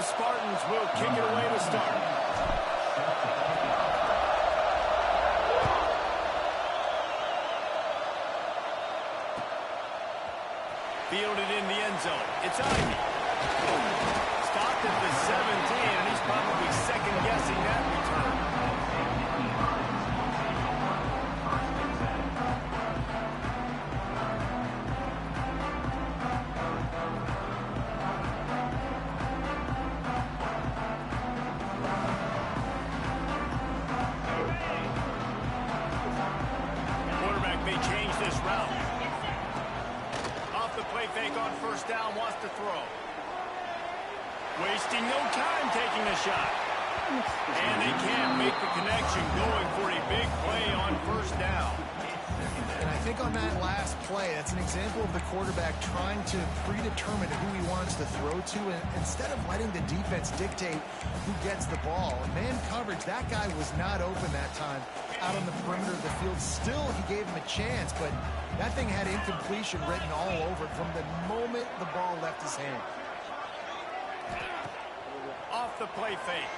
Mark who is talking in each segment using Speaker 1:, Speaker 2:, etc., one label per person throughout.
Speaker 1: The Spartans will kick it away to start. Fielded in the end zone. It's Ivy. Stopped at the 17, and he's probably second-guessing that return. Quarterback may change this route. Off the play fake on first down, wants to throw. Wasting no time taking a shot. And they can't make the connection, going for a big play on first down.
Speaker 2: And I think on that last play, that's an example of the quarterback trying to predetermine who he wants to throw to, and instead of letting the defense dictate who gets the ball. Man coverage, that guy was not open that time out on the perimeter of the field. Still, he gave him a chance, but that thing had incompletion written all over it from the moment the ball left his hand.
Speaker 1: Off the play fake.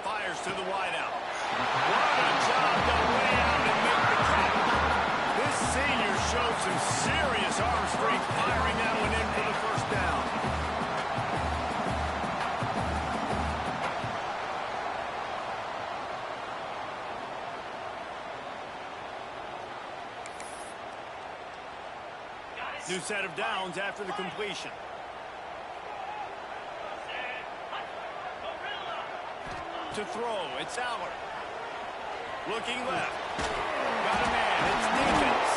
Speaker 1: Fires to the wideout. What a job to lay out and make the catch. This senior showed some serious arm strength firing that one in for the first down. New set of downs after the completion. To throw, it's Allard. Looking left. Got a man, it's Deacons.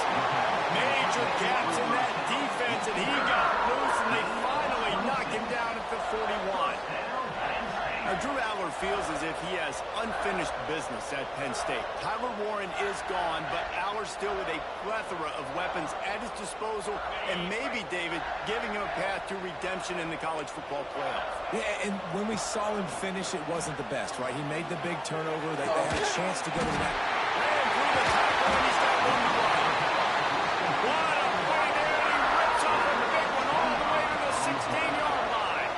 Speaker 1: Major gaps in that defense, and he got loose, and they finally knock him down at the 41. Now, Drew Allard feels as if he has unfinished business at Penn State. Tyler Warren is gone, but Allard still with a plethora of weapons at his disposal, and maybe, David, giving him a path to redemption in the college football playoff.
Speaker 3: Yeah, and when we saw him finish, it wasn't the best, right? He made the big turnover. They had a chance to get him back.
Speaker 1: Ran through the tackle, and he's got one to run. What a play there, and he rips off a big one all the way to the 16-yard line.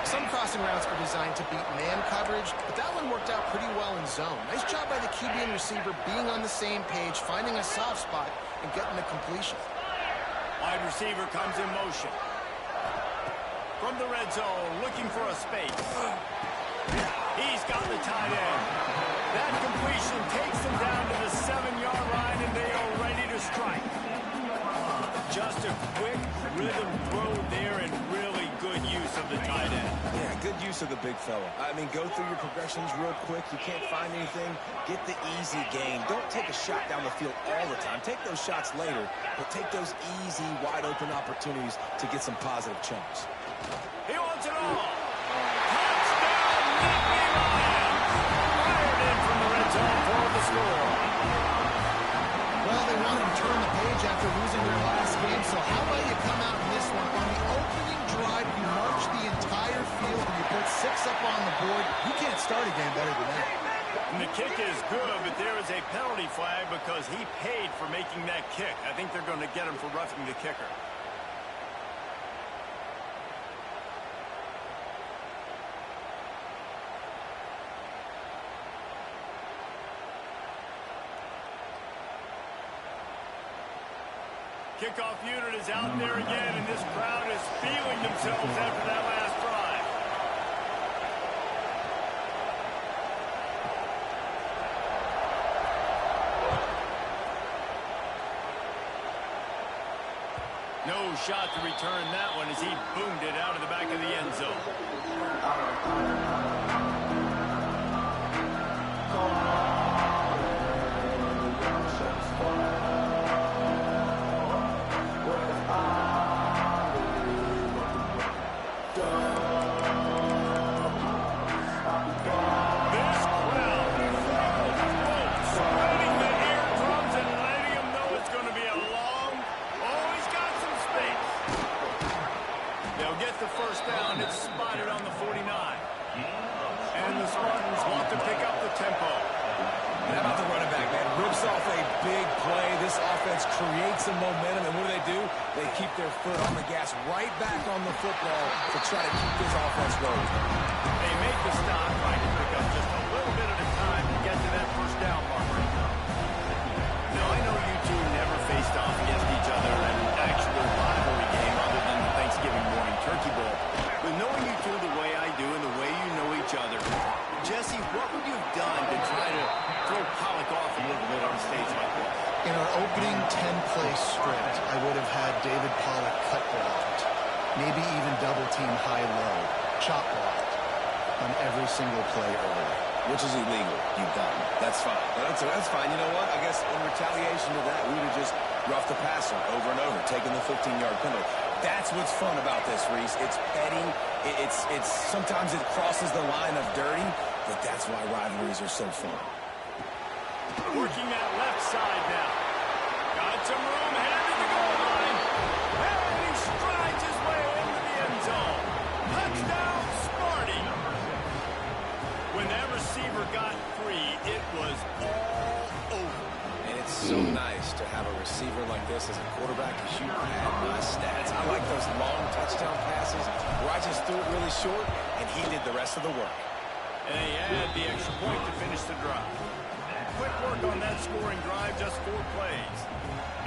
Speaker 2: Some crossing routes are designed to beat man coverage, but that one worked out pretty well in zone. Nice job by the QB and receiver being on the same page, finding a soft spot, and getting the completion.
Speaker 1: Wide receiver comes in motion. From the red zone, looking for a space. He's got the tight end. That completion takes him down to the 7-yard line, and they are ready to strike. Just a quick rhythm throw there, and really good use of the tight end.
Speaker 3: Yeah, good use of the big fella. I mean, go through your progressions real quick. You can't find anything. Get the easy gain. Don't take a shot down the field all the time. Take those shots later, but take those easy, wide-open opportunities to get some positive chunks.
Speaker 1: He wants it all. Touchdown, Nittany Lions. Fired in from the red zone for the score.
Speaker 2: Well, they wanted to turn the page after losing their last game, so how about you come out in this one? On the opening drive, you march the entire field and you put 6 up on the board. You can't start a game better than that.
Speaker 1: And the kick is good, but there is a penalty flag because he paid for making that kick. I think they're going to get him for roughing the kicker. Kickoff unit is out there again, and this crowd is feeling themselves after that last drive. No shot to return that one as he boomed it out of the back of the end zone.
Speaker 3: Off a big play. This offense creates some momentum, and what do? They keep their foot on the gas, right back on the football to try to keep this offense rolling.
Speaker 1: They make the stop, trying to pick up just a little bit at a time to get to that first down marker. Now, I know you two never faced off against each other in an actual rivalry game other than the Thanksgiving morning turkey bowl. But knowing you two the way I do and the way you know each other, Jesse, what would you have done to try to throw Pollock off a little bit on a stage like this?
Speaker 2: In our opening 10-play script, I would have had David Pollock cut blocked, maybe even double-team high-low, chop blocked on every single play early.
Speaker 3: Which is illegal. You've done. That's fine. That's fine. You know what? I guess in retaliation to that, we would have just roughed the passer over and over, taking the 15-yard penalty. That's what's fun about this, Reese. It's petty. It's sometimes it crosses the line of dirty, but that's why rivalries are so fun.
Speaker 1: Working that left side now. Got some room, headed to the goal line. And he strides his way into the end zone. Touchdown, Smarty. When that receiver got free, it was all over.
Speaker 3: And it's so nice to have a receiver like this as a quarterback, because you had my stats. I like those long touchdown passes where I just threw it really short, and he did the rest of the work.
Speaker 1: And he had the extra point to finish the drive. Quick work on that scoring drive, just 4 plays.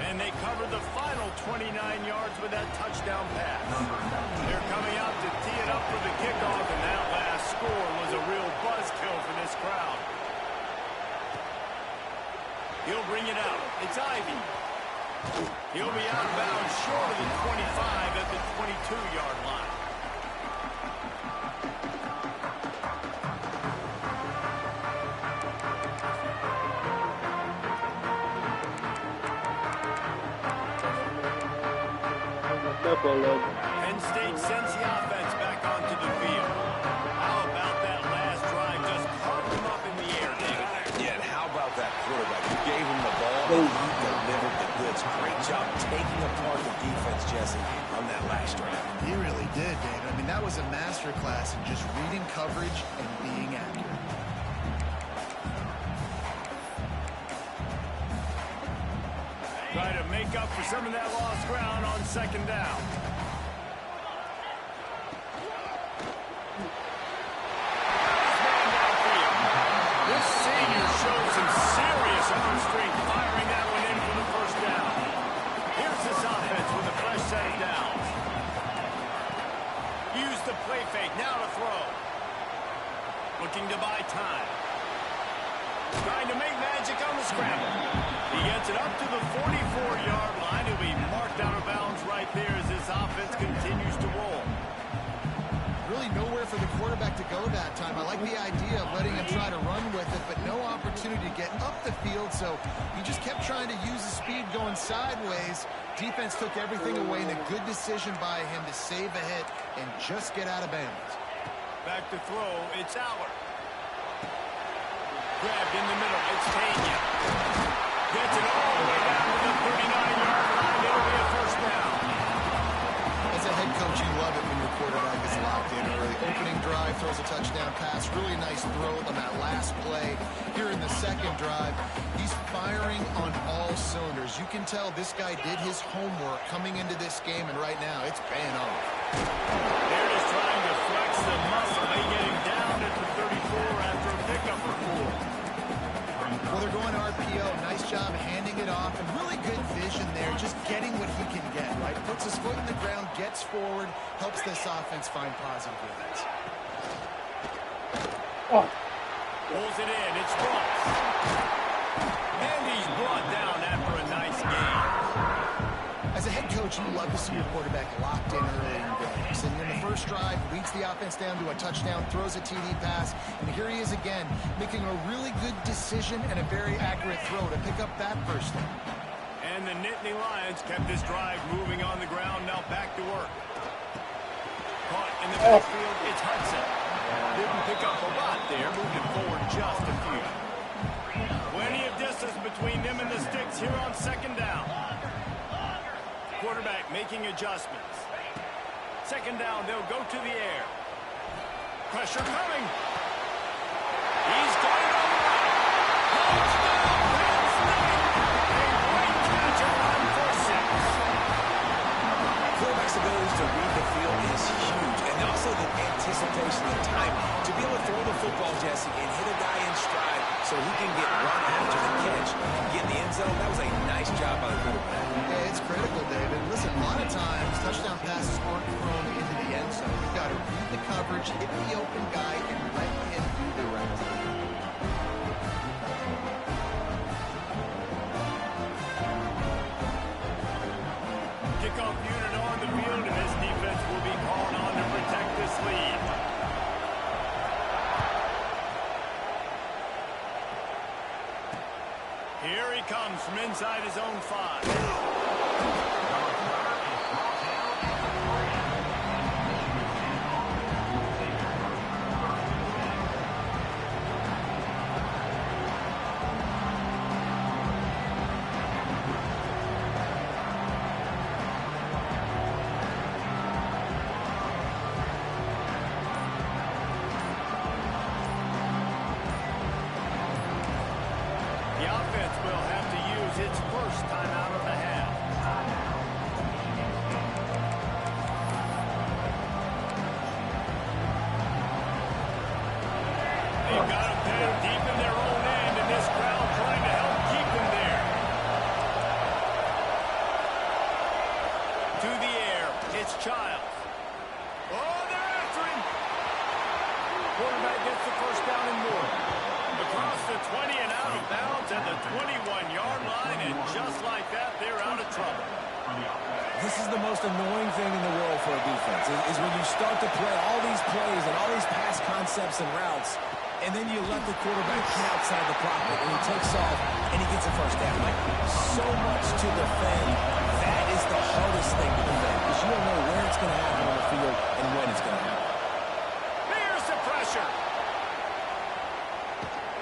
Speaker 1: And they covered the final 29 yards with that touchdown pass. They're coming out to tee it up for the kickoff, and that last score was a real buzzkill for this crowd. He'll bring it out. It's Ivy. He'll be out of bounds short of the 25 at the 22-yard line. Penn State sends the offense back onto the field. How about that last drive? Just carved him up in the air, David.
Speaker 3: Yeah, and how about that quarterback? You gave him the ball, and he delivered the goods. Great job taking apart the defense, Jesse, on that last drive.
Speaker 2: He really did, David. I mean, that was a masterclass in just reading coverage and being accurate.
Speaker 1: Try to make up for some of that lost ground on second down. This senior showed some serious arm strength firing that one in for the first down. Here's this offense with a fresh set of downs. Use the play fake, now to throw. Looking to buy time. Trying to make magic on the scramble. He gets it up to the 44-yard line. He'll be marked out of bounds right there as this offense continues to roll.
Speaker 2: Really nowhere for the quarterback to go that time. I like the idea of letting him try to run with it, but no opportunity to get up the field, so he just kept trying to use the speed going sideways. Defense took everything away, and a good decision by him to save a hit and just get out of bounds.
Speaker 1: Back to throw, it's Aller. Grabbed in the middle, it's Tanya. Gets it all the way down to the 39-yard line. It'll be a first down.
Speaker 2: As a head coach, you love it when your quarterback is locked in early. Opening drive, throws a touchdown pass. Really nice throw on that last play. Here in the second drive, he's firing on all cylinders. You can tell this guy did his homework coming into this game, and right now it's paying off.
Speaker 1: They're just trying to flex the muscle. They get him down at the 34 after a pickup for 4.
Speaker 2: Well, they're going RPO. Nice job handing it off, and really good vision there, just getting what he can get, right? Puts his foot in the ground, gets forward, helps this offense find positive units.
Speaker 1: Pulls it in. It's Ross. And he's brought down after a nice game.
Speaker 2: As a head coach, you love to see your quarterback locked in early in games. And in the first drive, leads the offense down to a touchdown, throws a TD pass, and here he is again, making a really good decision and a very accurate throw to pick up that first down.
Speaker 1: And the Nittany Lions kept this drive moving on the ground, now back to work. Caught in the backfield, it's Hudson. Didn't pick up a lot there, moved it forward just a few. Plenty of distance between them and the sticks here on second down. Quarterback making adjustments. Second down, they'll go to the air. Pressure coming. He's going on the right. Touchdown, Penn State. A great catch at 1 for 6.
Speaker 3: so he can get run after the catch and get in the end zone. That was a nice job by the quarterback.
Speaker 2: Yeah, it's critical, David. Listen, a lot of times touchdown passes aren't thrown into the end zone. You've got to read the coverage, hit the open guy, and let him do the rest.
Speaker 1: Kickoff unit on the field, and this defense will be called on to protect this lead. Here he comes from inside his own 5. The offense will have to use its first timeout of the half. They've got him down deep in their own end, and this crowd trying to help keep him there. To the air, it's Childs. Oh, they're after him. Quarterback gets the first down and more. Across the 20 and out of bounds at the 21-yard line, and just like that, they're out of trouble.
Speaker 3: This is the most annoying thing in the world for a defense, is when you start to play all these plays and all these pass concepts and routes, and then you let the quarterback get outside the pocket, and he takes off, and he gets a first down. Like, so much to defend. That is the hardest thing to defend, because you don't know where it's going to happen on the field and when it's going to happen.
Speaker 1: Here's the pressure.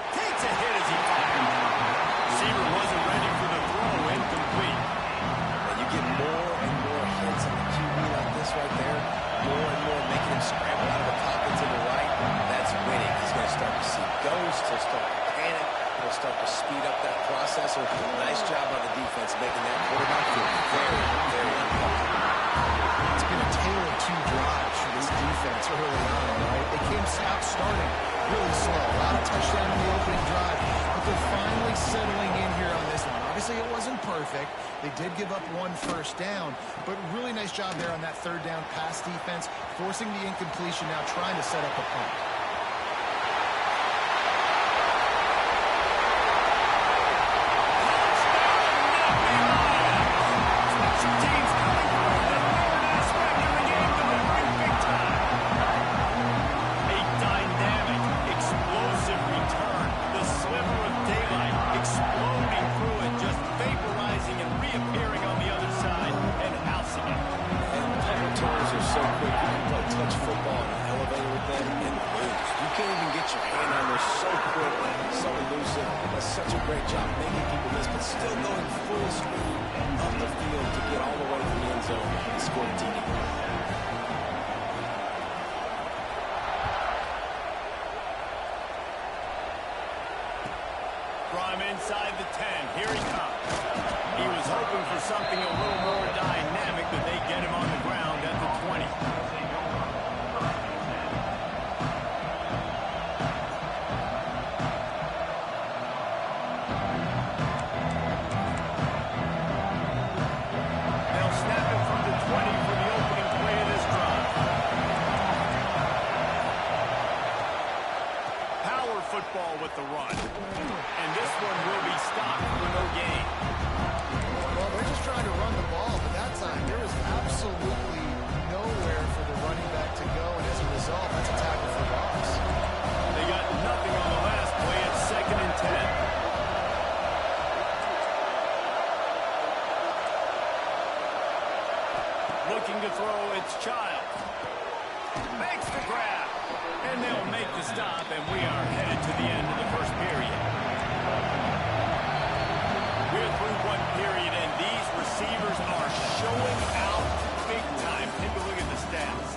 Speaker 1: Takes a hit as he fired. Receiver wasn't ready for the throw, incomplete.
Speaker 3: And you get more and more hits on the QB like this right there, more and more making him scramble out of the pocket to the right. That's winning. He's going to start to see ghosts. He'll start to panic. He'll start to speed up that process. So nice job by the defense making that quarterback feel very, very uncomfortable.
Speaker 2: It's been a tale of two drives for this defense early on, right? They came out starting really slow. A lot of touchdown in the opening drive, but they're finally settling in here on this one. Obviously, it wasn't perfect. They did give up one first down, but really nice job there on that third down pass defense, forcing the incompletion, now trying to set up a punt.
Speaker 3: Such a great job making people miss, but still going full speed up the field to get all the way to the end zone and score a TD.
Speaker 1: From inside the 10, here he comes. He was hoping for something a little more dynamic, but they get him on the ground at the 20. Football with the run. And this one will be stopped for no gain.
Speaker 2: Well, they're just trying to run the ball, but that time there was absolutely nowhere for the running back to go, and as a result, that's a tackle for loss.
Speaker 1: They got nothing on the last play. It's 2nd and 10. Looking to throw, it's Childs. Makes the grab. And they'll make the stop, and we are headed to the end of the first period. We're through one period, and these receivers are showing out big time. Take a look at the stats.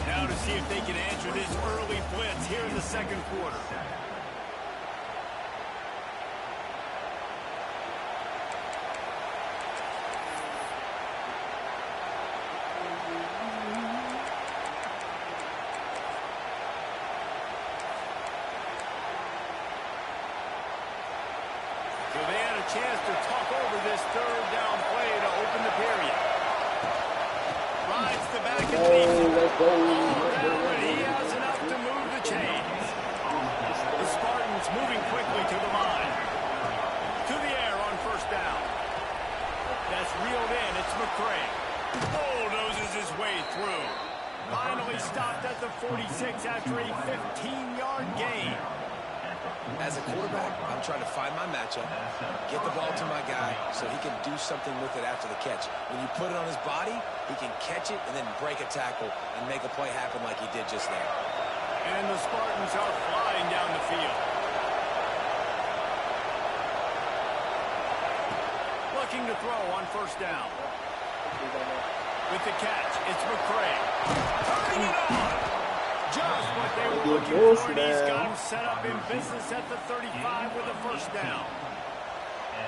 Speaker 1: Now to see if they can answer this early blitz here in the second quarter. So they had a chance to talk over this third down play to open the period. Rides the back and leaves it. All down, and he has enough to move the chains. The Spartans moving quickly to the line. To the air on first down. That's reeled in. It's McCray. Bulldozes his way through. Finally stopped at the 46 after a 15-yard gain.
Speaker 3: As a quarterback, I'm trying to find my matchup, get the ball to my guy so he can do something with it after the catch. When you put it on his body, he can catch it and then break a tackle and make a play happen like he did just there.
Speaker 1: And the Spartans are flying down the field. Looking to throw on first down. With the catch, it's McCray. Turning it on! Just what they were looking for, and he's got him set up in business at the 35 with a first down.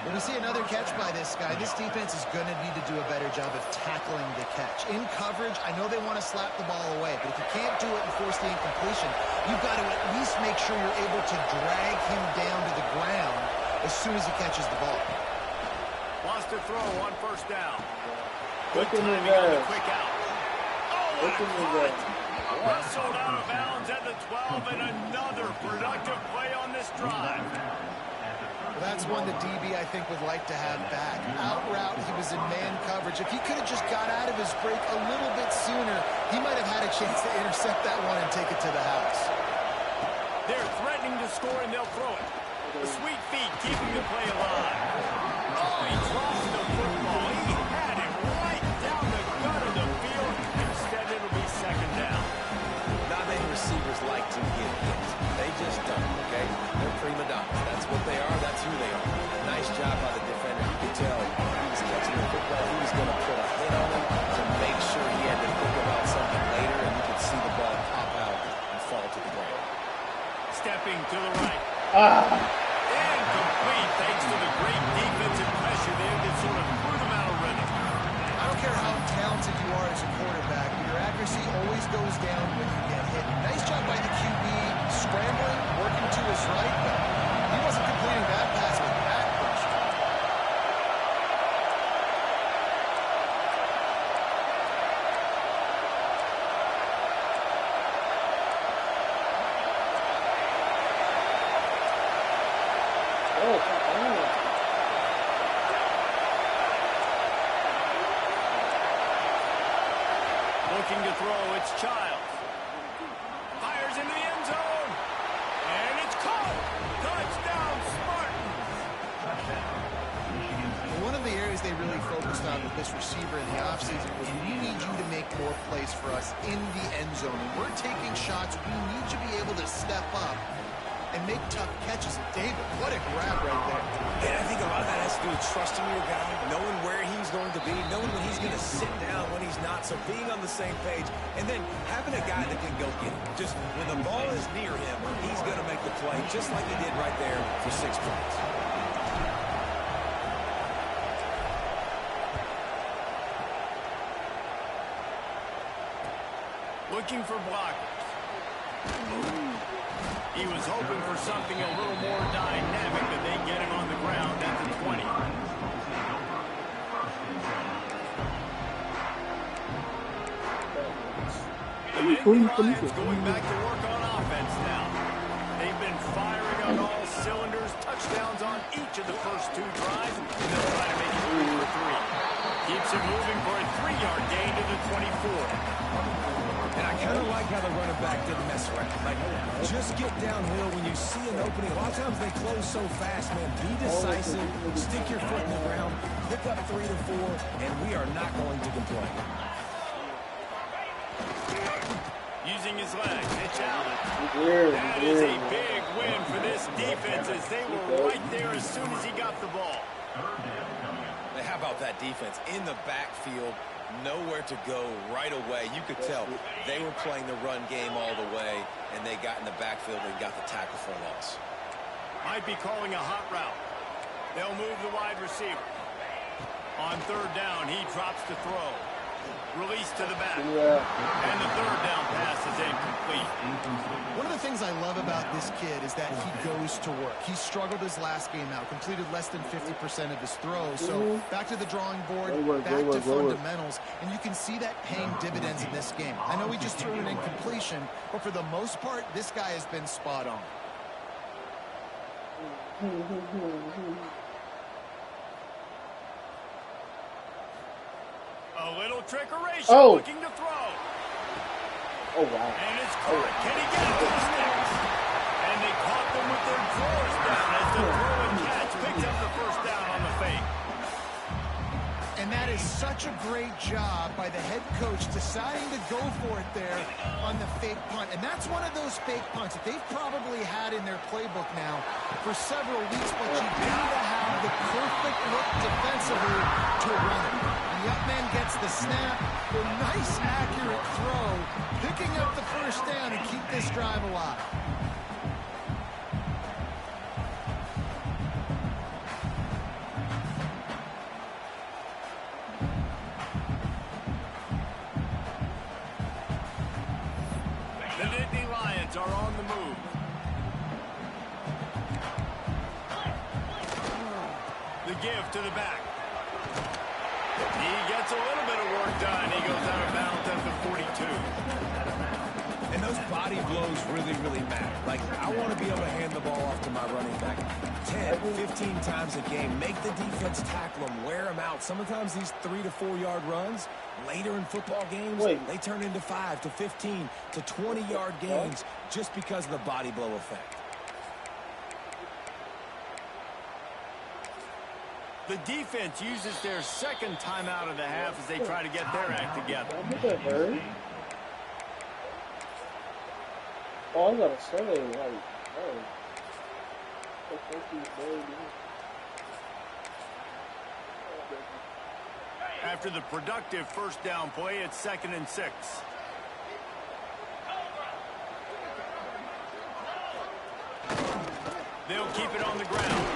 Speaker 2: When we see another catch by this guy, this defense is going to need to do a better job of tackling the catch. In coverage, I know they want to slap the ball away, but if you can't do it and force the incompletion, you've got to at least make sure you're able to drag him down to the ground as soon as he catches the ball.
Speaker 1: Wants to throw on first down. Good timing on the quick out. Oh, what a punt! Wrestled out of bounds at the 12, and another productive play on this drive.
Speaker 2: Well, that's one the DB, I think, would like to have back. Out route, he was in man coverage. If he could have just got out of his break a little bit sooner, he might have had a chance to intercept that one and take it to the house.
Speaker 1: They're threatening to score, and they'll throw it. The sweet feet keeping the play alive. Oh, he drops the football. He had it right down the gut of the field. Instead, it'll be second down.
Speaker 3: Not many receivers like to get hit. They just don't, okay? They're prima donnas. That's what they are. That's who they are. Nice job by the defender. You could tell he was catching the football. He was going to put a hit on him to make sure he had to think about something later, and you could see the ball pop out and fall to the ground.
Speaker 1: Stepping to the right. Incomplete thanks to the great defensive pressure there that sort of threw them out of rhythm.
Speaker 2: I don't care how talented you are as a quarterback, but your accuracy always goes down when you get hit. Nice job by the QB, scrambling, working to his right, but he wasn't completing that pass with that pressure.
Speaker 1: Looking to throw, it's Childs. Fires into the end zone. And it's caught. Touchdown, Spartans.
Speaker 2: One of the areas they really focused on with this receiver in the offseason was we need you to make more plays for us in the end zone. When we're taking shots, we need you to be able to step up and make tough catches. David, what a grab right there.
Speaker 3: And I think a lot of that has to do with trusting your guy, knowing where he's going to be, knowing when he's going to sit down, when he's not, so being on the same page, and then having a guy that can go get it. Just when the ball is near him, he's going to make the play, just like he did right there for 6 points.
Speaker 1: Looking for blockers. He was hoping for something a little more dynamic, but they get him on the ground at the 20. The Lions going back to work on offense now. They've been firing on all cylinders, touchdowns on each of the first 2 drives, and they'll try to make it 3 for 3. Keeps it moving for a 3-yard gain to the 24.
Speaker 3: And I kind of like how the running back didn't mess around. Like, just get downhill when you see an opening. A lot of times they close so fast, man. Be decisive, stick your foot in the ground, pick up 3 to 4, and we are not going to complain.
Speaker 1: Using his legs, it's Allen. That is a big win for this defense as they were right there as soon as he got the ball.
Speaker 3: Now, how about that defense in the backfield? Nowhere to go right away. You could tell they were playing the run game all the way, and they got in the backfield and got the tackle for a loss.
Speaker 1: Might be calling a hot route. They'll move the wide receiver. On 3rd down, he drops to throw. Released to the back. And the third down pass is incomplete.
Speaker 2: One of the things I love about this kid is that he goes to work. He struggled his last game out, completed less than 50% of his throws. So back to the drawing board, back to fundamentals, and you can see that paying dividends in this game. I know he just threw an incompletion, but for the most part, this guy has been spot on.
Speaker 1: A little trickeration, looking to throw.
Speaker 4: Oh, wow.
Speaker 1: And it's caught. Can he get it to the sticks? And they caught them with their drawers down as the throw and catch picked up the first down on the fake.
Speaker 2: And that is such a great job by the head coach deciding to go for it there on the fake punt. And that's one of those fake punts that they've probably had in their playbook now for several weeks, but you need to have the perfect look defensively to run it. The up man gets the snap, a nice accurate throw, picking up the first down and keep this drive alive.
Speaker 1: Are on the move. The give to the back. He gets a little bit of work done. He goes out of bounds at the 42.
Speaker 3: And those body blows really, really matter. Like, I want to be able to hand the ball off to my running back 10, 15 times a game. Make the defense tackle him, wear him out. Sometimes these 3 to 4 yard runs, later in football games, they turn into 5 to 15 to 20 yard gains just because of the body blow effect.
Speaker 1: The defense uses their second timeout of the half as they try to get their act together.
Speaker 4: Oh, I gotta say, like,
Speaker 1: After the productive first down play, it's 2nd and 6. They'll keep it on the ground.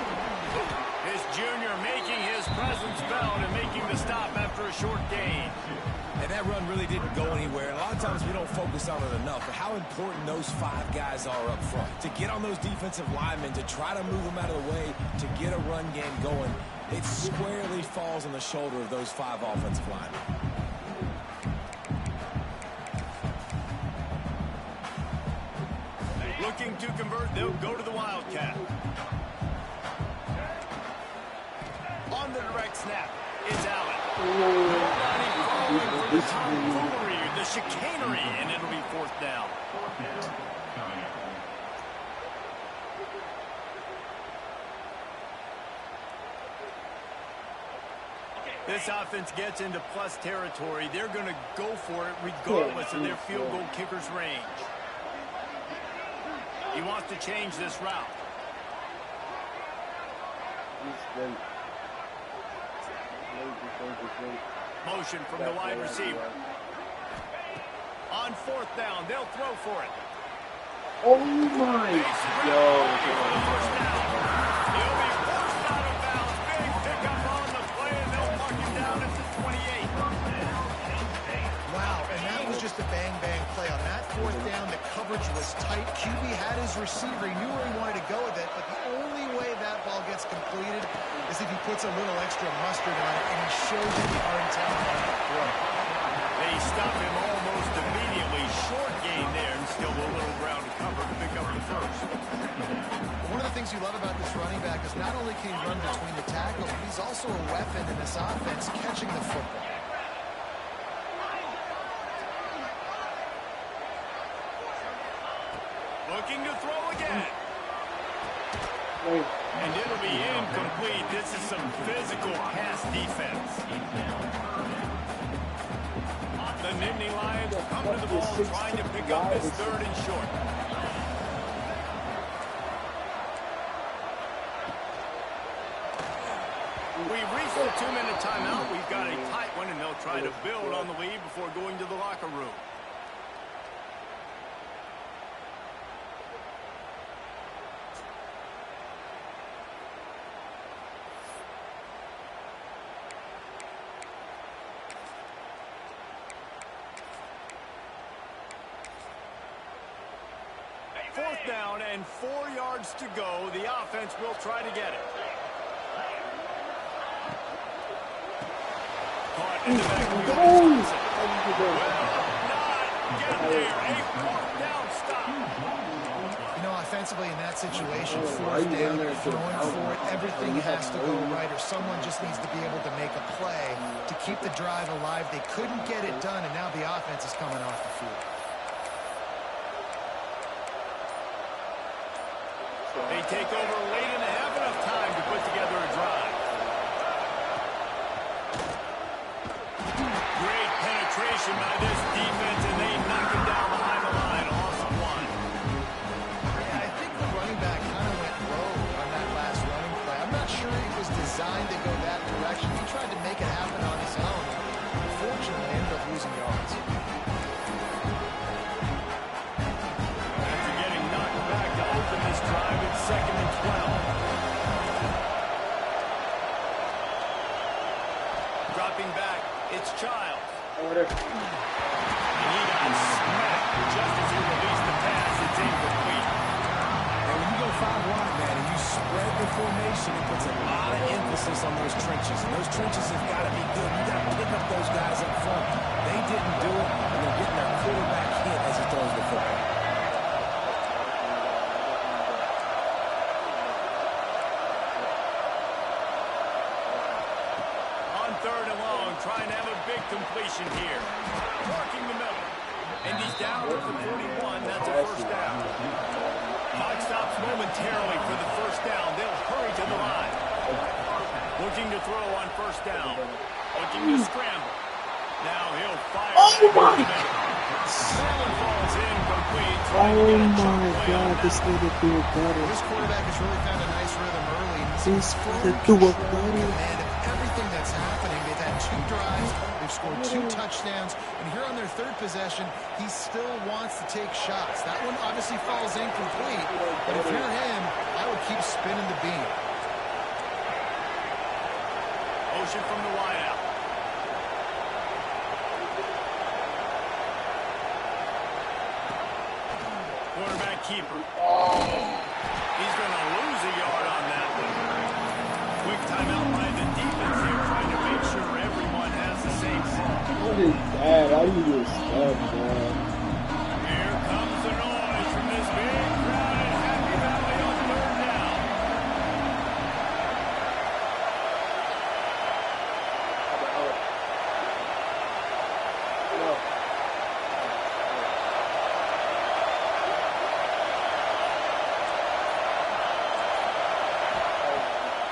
Speaker 1: This junior making his presence felt and making the stop after a short gain.
Speaker 3: And that run really didn't go anywhere. A lot of times we don't focus on it enough, but how important those 5 guys are up front. To get on those defensive linemen, to try to move them out of the way, to get a run game going, it squarely falls on the shoulder of those 5 offensive linemen.
Speaker 1: Looking to convert, they'll go to the Wildcat. On the direct snap, it's Allen. Nobody falling for the tomfoolery, the chicanery, and it'll be 4th down. This offense gets into plus territory. They're going to go for it regardless of their field goal kicker's range. He wants to change this route. Motion from the wide receiver. On 4th down, they'll throw for it.
Speaker 4: Oh my God.
Speaker 1: He'll be forced out of bounds. Big pickup on the play, and they'll mark him down at the 28.
Speaker 2: Wow, and that was just a bang-bang play. On that 4th down, the coverage was tight. QB had his receiver. He knew where he wanted to go with it, but the only way that ball gets completed is if he puts a little extra mustard on it, and he shows you the intent on the throw.
Speaker 1: They stop him almost immediately. Short gain there, and still a little ground to cover to pick up the first.
Speaker 2: One of the things you love about this running back is not only can he run between the tackles, but he's also a weapon in this offense catching the football.
Speaker 1: Looking to throw again. And it'll be incomplete. This is some physical pass defense. The Nittany Lions come to the ball trying to pick up this 3rd and short. We've reached the 2-minute timeout. We've got a tight one, and they'll try to build on the lead before going to the locker room. down and 4 yards to go. The offense will try to get it. Caught in the backfield. Well, not get there. A fourth down stop.
Speaker 2: You know, offensively in that situation, fourth down, you're throwing for it. Everything has to go right, or someone just needs to be able to make a play to keep the drive alive. They couldn't get it done, and now the offense is coming off the field.
Speaker 1: They take over late and have enough time to put together a drive. Great penetration by this defense, and they knock him down behind the line. Loss of 1.
Speaker 2: Yeah, I think the running back kind of went rogue on that last running play. I'm not sure it was designed to go that direction. He tried to make it happen on his own. Unfortunately, ended up losing yards.
Speaker 1: After getting knocked back to open this drive, it's 2nd and 12. Dropping back, it's Childs.
Speaker 4: Order.
Speaker 1: And he got smacked just as he released the pass. It's incomplete.
Speaker 3: And when you go 5 wide, man, and you spread the formation, it puts a lot of emphasis on those trenches. And those trenches have got to be good. You got to pick up those guys up front. They didn't do it, and they're getting their quarterback hit as he throws the football.
Speaker 1: On 3rd and long, trying to have a big completion here. Working the middle. And he's down at the 41. That's a first down. Clock stops momentarily for the first down. They'll hurry to the line. Looking to throw on first down. Looking to scramble. Now he'll fire.
Speaker 4: Oh my
Speaker 1: Ball falls incomplete.
Speaker 4: Oh my God, this nigga do it better.
Speaker 2: This quarterback is really found a nice rhythm early.
Speaker 4: This nigga do it better.
Speaker 2: Command of everything that's happening. They've had 2 drives. They've scored 2 touchdowns. And here on their 3rd possession, he still wants to take shots. That one obviously falls incomplete. But if you're him, I would keep spinning the beam.
Speaker 1: Motion from the wideout. Quarterback keeper. He's going to lose a yard on that one. Quick timeout by the defense here, trying to make sure everyone has the same ball.
Speaker 4: What is that? How you just stuck, man?
Speaker 1: Here comes the noise from this big crowd at Happy Valley on 3rd down.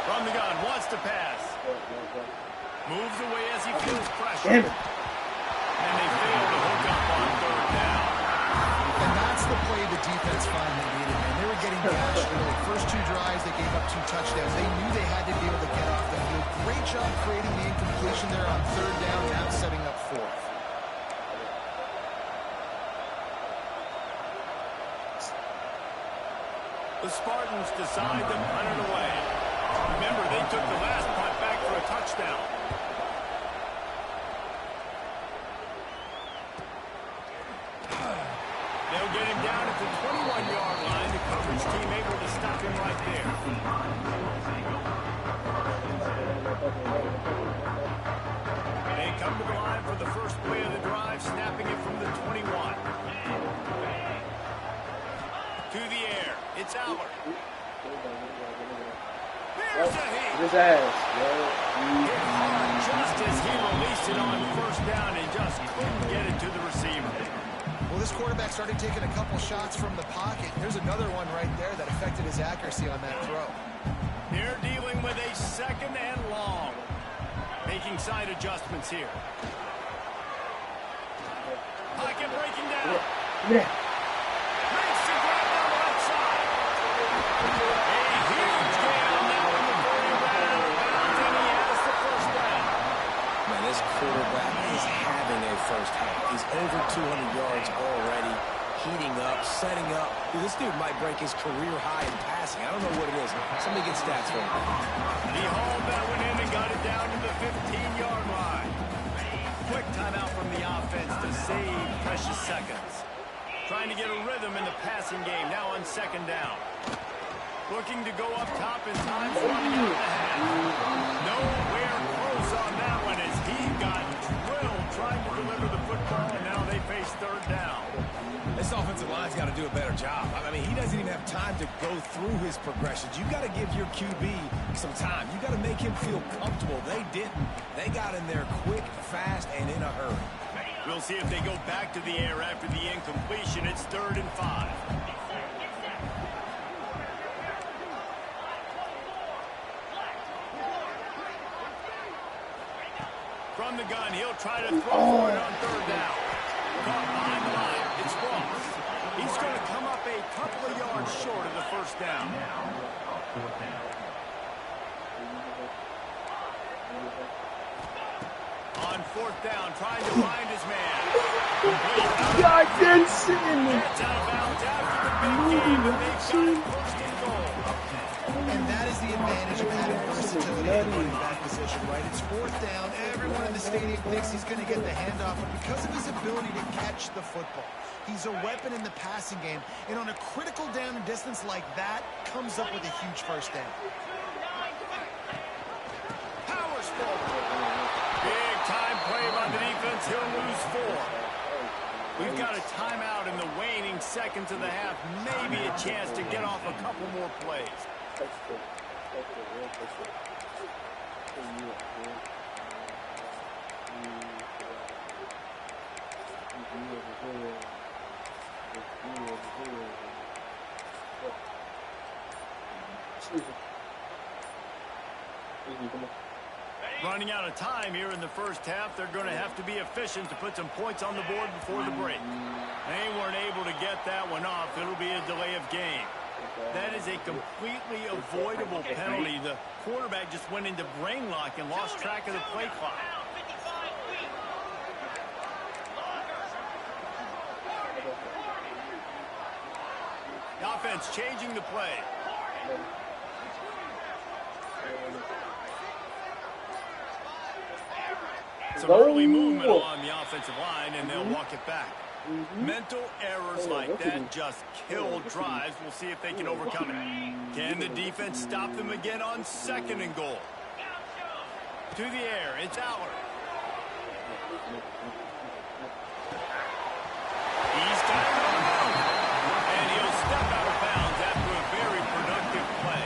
Speaker 1: From the gun, wants to pass. Moves away as he feels pressure.
Speaker 4: Damn it.
Speaker 1: And they fail to hook up on 3rd down.
Speaker 2: And that's the play the defense finally needed, man. They were getting gashed early. First 2 drives, they gave up 2 touchdowns. They knew they had to be able to get off the field. Great job creating the incompletion there on 3rd down, now setting up 4th.
Speaker 1: The Spartans decide to punt it away. Remember, they took the last punt back for a touchdown. They'll get him down at the 21-yard line. The coverage team able to stop him right there. They come to the line for the first play of the drive, snapping it from the 21. To the air. It's Allard. Here's a hit.
Speaker 4: His ass,
Speaker 1: Hit hard just as he released it on first down and just couldn't get it to the receiver.
Speaker 2: Well, this quarterback started taking a couple shots from the pocket. There's another one right there that affected his accuracy on that throw.
Speaker 1: They're dealing with a 2nd and long. Making side adjustments here. Pocket breaking down.
Speaker 4: Yeah.
Speaker 1: Makes the grab on the left side. A huge gain on that one before he ran out of bounds, and he has the first down.
Speaker 3: Man, this quarterback is having a first half. He's over 200 yards already, heating up, setting up. Dude, this dude might break his career high in passing. I don't know what it is. Somebody get stats for him.
Speaker 1: He hauled that one in and got it down to the 15-yard line. Quick timeout from the offense to save precious seconds. Trying to get a rhythm in the passing game now on second down. Looking to go up top and time's running out of the half. Nowhere close on that one as he got drilled trying to deliver the football, and now they face third down.
Speaker 3: This offensive line's got to do a better job. I mean, he doesn't even have time to go through his progressions. You got to give your QB some time. You got to make him feel comfortable. They didn't. They got in there quick, fast, and in a hurry.
Speaker 1: We'll see if they go back to the air after the incompletion. It's 3rd and 5. From the gun, he'll try to throw for it on 3rd down. Caught behind the line. It's Ross. He's going to come up a couple of yards short of the first down. On 4th down, trying to find his man.
Speaker 4: I didn't see him.
Speaker 1: That's out of bounds after the big game, and they've got it 1st and goal.
Speaker 2: And that is the advantage of having versatility at the running back position, right? It's 4th down. Everyone in the stadium thinks he's going to get the handoff, but because of his ability to catch the football, he's a weapon in the passing game. And on a critical down and distance like that, comes up with a huge first down.
Speaker 1: Powers forward. Big time play by the defense. He'll lose 4. We've got a timeout in the waning seconds of the half. Maybe a chance to get off a couple more plays. Running out of time here in the first half. They're going to have to be efficient to put some points on the board before the break. They weren't able to get that one off. It'll be a delay of game. That is a completely avoidable penalty. The quarterback just went into brain lock and lost track of the play clock. The offense changing the play. Some early movement along the offensive line, and they'll walk it back. Mental errors like that just kill drives. We'll see if they can overcome it. Can the defense stop them again on 2nd and goal? To the air, it's Aller. He's got it on out. And he'll step out of bounds after a very productive play.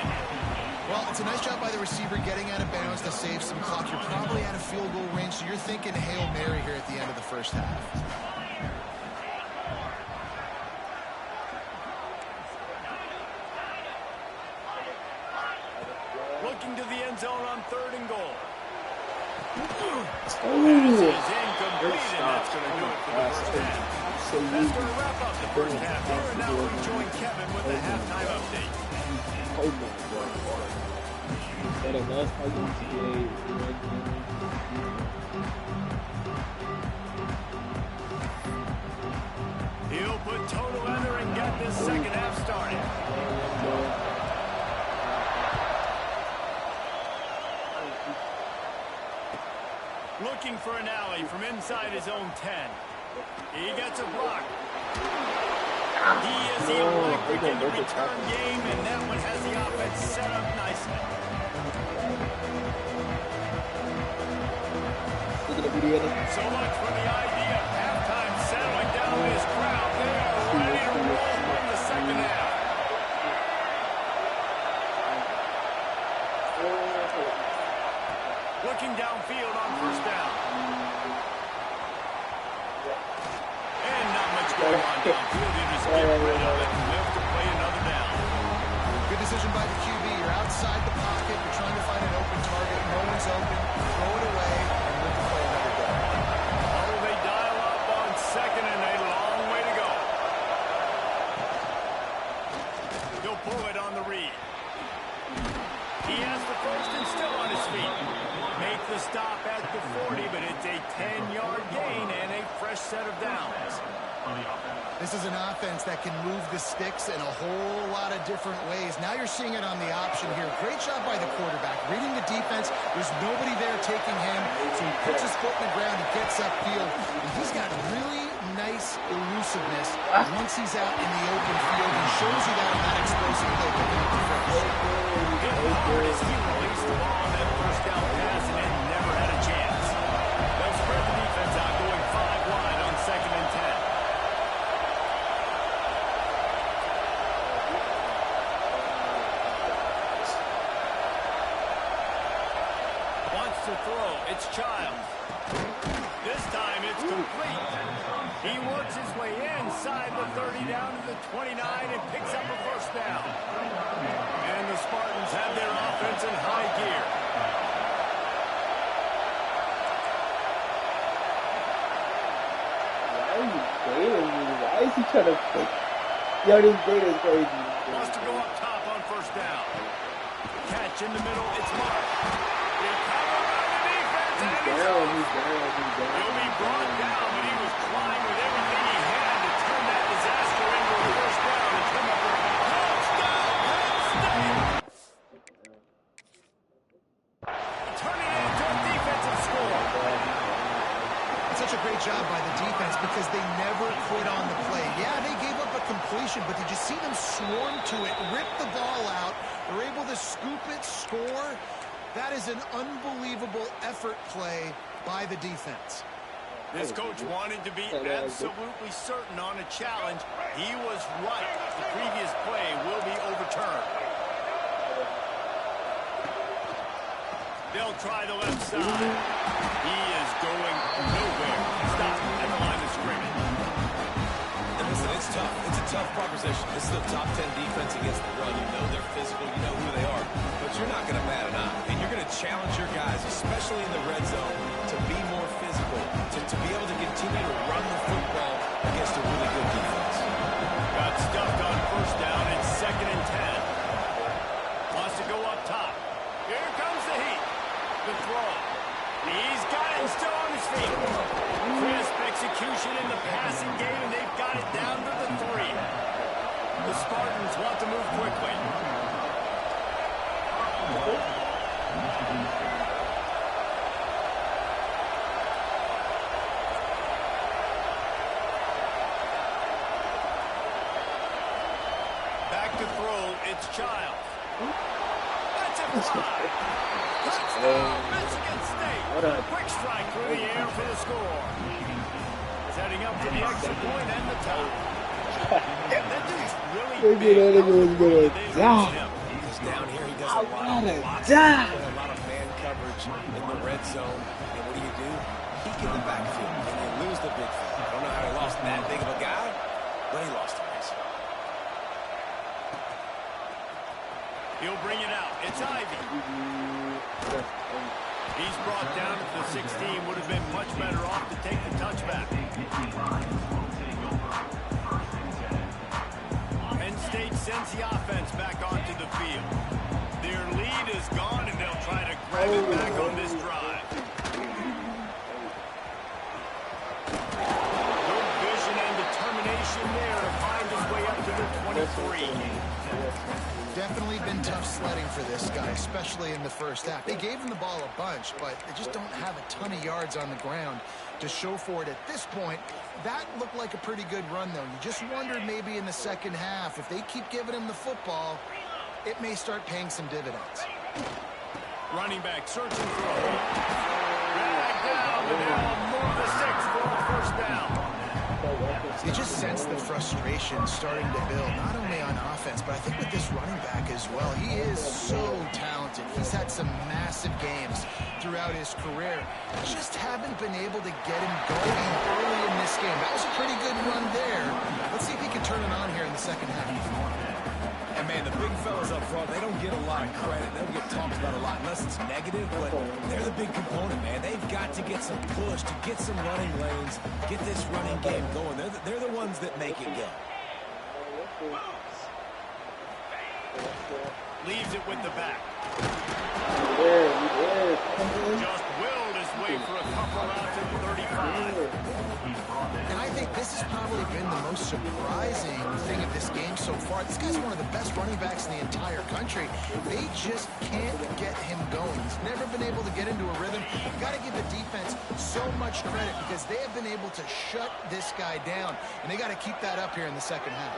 Speaker 2: Well, it's a nice job by the receiver getting out of bounds to save some clock. You're probably out of field goal range, so you're thinking Hail Mary here at the end of the first half.
Speaker 1: Looking to the end zone on 3rd and goal.
Speaker 4: Pass
Speaker 1: is incomplete, and that's going to do it for the first half. That's going to wrap up the first half here, and now we join Kevin with the halftime update.
Speaker 4: Oh my God. That last part of the game.
Speaker 1: He'll put toe to leather and get this second half started. Looking for an alley from inside his own 10. He gets a block. He is the electric in the return game, and that one has the offense set up nicely. So much for the idea of halftime settling down this crowd. They are ready to roll from the second half. Looking downfield on 1st down. And not much going on downfield. You just get rid of it and live to play another down.
Speaker 2: Good decision by the QB. You're outside the pocket. You're trying to find an open target. No one's open. Throw it away and live to play another down.
Speaker 1: Oh, they dial up on 2nd and a long way to go. He'll pull it on the read. He has the first and still on his feet. Make the stop at the 40, but it's a 10-yard gain and a fresh set of downs.
Speaker 2: This is an offense that can move the sticks in a whole lot of different ways. Now you're seeing it on the option here. Great job by the quarterback. Reading the defense, there's nobody there taking him, so he puts his foot in the ground, he gets upfield, and he's got really nice elusiveness once he's out in the open field. He shows you that on that explosive play picking up the first.
Speaker 1: Hit hard as he released the ball on that first down pass, and it never had a chance. They'll spread the defense out, going 5 wide on 2nd and 10. To throw, it's Childs. This time it's complete. He works his way inside the 30 down to the 29 and picks up a first down. And the Spartans have their offense in high gear.
Speaker 4: Why are you baiting me? Why is he trying to pick? Yo, this bait is crazy.
Speaker 1: Wants to go up top on first down. Catch in the middle, it's Mark.
Speaker 4: He's down.
Speaker 1: He'll be brought down, but he was trying with everything he had to turn that disaster into a first down and come up with a touchdown, Penn State! Turning it into a defensive score.
Speaker 2: It's such a great job by the defense because they never quit on the play. Yeah, they gave up a completion, but did you see them swarm to it, rip the ball out, they're able to scoop it, score? That is an unbelievable effort play by the defense.
Speaker 1: This coach wanted to be absolutely certain on a challenge. He was right. The previous play will be overturned. They'll try the left side. He is going nowhere. Stop at the line of scrimmage.
Speaker 3: Listen, it's tough. It's a tough proposition. This is the top 10 defense against the run. You know they're physical. You know who they are. But you're not going to bat an eye. And you're going to challenge your guys, especially in the red zone, to be more physical, to be able to continue to run the football against a really good defense.
Speaker 1: Got stuffed on first down. It's 2nd and 10. Wants to go up top. Here comes the heat. The throw. He's got it still on his feet. Crisp execution in the passing game, and they've got it down to the 3. The Spartans want to move quickly. Back to throw, it's Childs. That's a fly. Touchdown, Michigan State. Quick strike through the air for the score. Setting up to the extra point and the top. That dude's really big.
Speaker 3: He's down here. He does a lot of man coverage in the red zone. And what do? Peek in the backfield, and they lose the big fella. I don't know how he lost that big of a guy, but he lost him.
Speaker 1: He'll bring it out. It's Ivy. He's brought down at the 16. Would have been much better off to take the touchback. Penn State sends the offense back onto the field. Their lead is gone, and they'll try to grab it back on this drive. Good vision and determination there to find his way up to the 23.
Speaker 2: Definitely been tough sledding for this guy, especially in the first half. They gave him the ball a bunch, but they just don't have a ton of yards on the ground to show for it at this point. That looked like a pretty good run, though. You just wondered maybe in the second half, if they keep giving him the football, it may start paying some dividends.
Speaker 1: Running back searching for a hole. Drag down, and they'll move the 6 for a first down.
Speaker 2: You just sense the frustration starting to build, not only on offense, but I think with this running back as well. He is so talented. He's had some massive games throughout his career. Just haven't been able to get him going early in this game. That was a pretty good run there. Let's see if he can turn it on here in the second half.
Speaker 3: And, man, the big fellas up front, they don't get a lot of credit. They don't get talked about a lot unless it's negative, but they're the big component, man. They've got to get some push, to get some running lanes, get this running game going. They're the ones that make it go.
Speaker 1: Leaves it with the back.
Speaker 4: Yeah.
Speaker 1: Just
Speaker 2: surprising thing of this game so far. This guy's one of the best running backs in the entire country. They just can't get him going. He's never been able to get into a rhythm. Got to give the defense so much credit because they have been able to shut this guy down, and they got to keep that up here in the second half.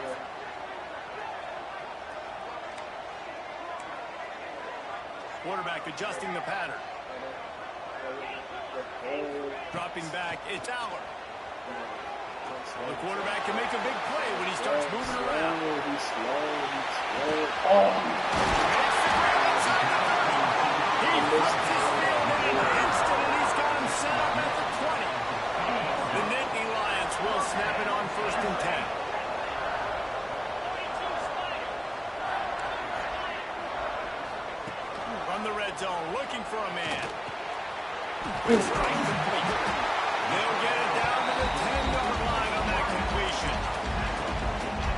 Speaker 1: Quarterback adjusting the pattern. Dropping back, it's Aller. The quarterback can make a big play when he starts moving around.
Speaker 4: He's slow.
Speaker 1: He puts his field in an instant, and he's got him set up at the 20. The Nittany Lions will snap it on 1st and 10. From the red zone, looking for a man. Quick strike complete. They'll get it down to the 10-yard line on that completion.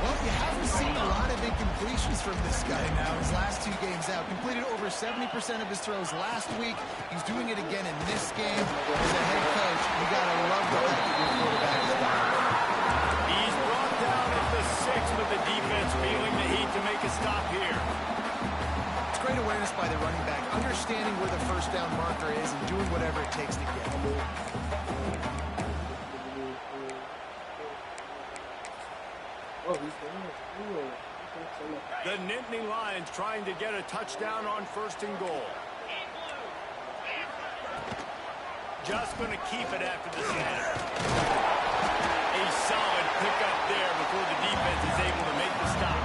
Speaker 2: Well, you haven't seen a lot of incompletions from this guy now. His last 2 games out, completed over 70% of his throws last week. He's doing it again in this game. As a head coach, you got to love the fact that your quarterback is down.
Speaker 1: He's brought down at the 6 with the defense feeling the heat to make a stop here.
Speaker 2: Great awareness by the running back, understanding where the first down marker is and doing whatever it takes to get him.
Speaker 1: The Nittany Lions trying to get a touchdown on 1st and goal. Just going to keep it after the snap. A solid pickup there before the defense is able to make the stop.